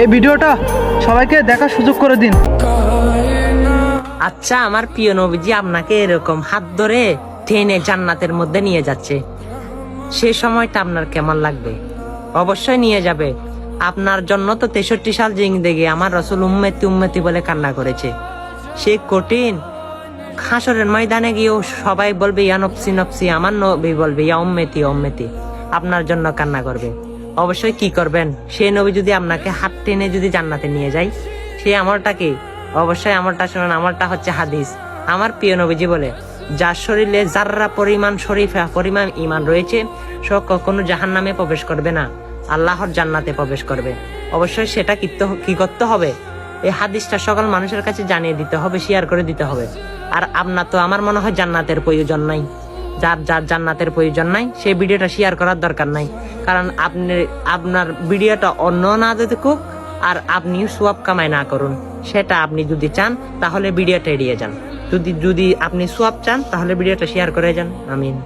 এই ভিডিওটা সবাইকে দেখার সুযোগ করে দিন। আচ্ছা, আমার প্রিয় নবীজি আপনাকে এরকম হাত ধরে টেনে জান্নাতের মধ্যে নিয়ে যাচ্ছে, সে সময়টা আপনার কেমন লাগবে? অবশ্যই নিয়ে যাবে। আপনার জন্য তো 63 সাল জিন্দেগি আমার রসুল উম্মতি উম্মতি বলে কান্না করেছে। সে কঠিন হাসরের ময়দানে গিয়েও সবাই বলবে ইয়া নফসি নফসি, আমার নবী বলবে ইয়া উম্মতি উম্মতি, আপনার জন্য কান্না করবে। অবশ্যই কি করবেন? সে নবী যদি আপনাকে হাত টেনে যদি জান্নাতে নিয়ে যায়, সে আমলটা কি? অবশ্যই আমলটা শুনুন। আমলটা হচ্ছে হাদিস। আমার প্রিয় নবীজি বলে, যার শরীরে যাররা পরিমাণ শরীফা পরিমাণ ঈমান রয়েছে, সে কখনো জাহান্নামে প্রবেশ করবে না, আল্লাহর জান্নাতে প্রবেশ করবে। অবশ্যই সেটা কি করতে হবে? এই হাদিসটা সকল মানুষের কাছে জানিয়ে দিতে হবে, শেয়ার করে দিতে হবে। আর আপনার তো আমার মনে হয় জান্নাতের প্রয়োজন নাই। যার যার জান্নাতের প্রয়োজন নাই, সেই ভিডিওটা শেয়ার করার দরকার নাই। কারণ আপনার ভিডিওটা অন্য না দেখুক আর আপনিও সোয়াব কামাই না করুন। সেটা আপনি যদি চান তাহলে ভিডিওটা এড়িয়ে যান। যদি আপনি সোয়াব চান তাহলে ভিডিওটা শেয়ার করে যান। আমিন।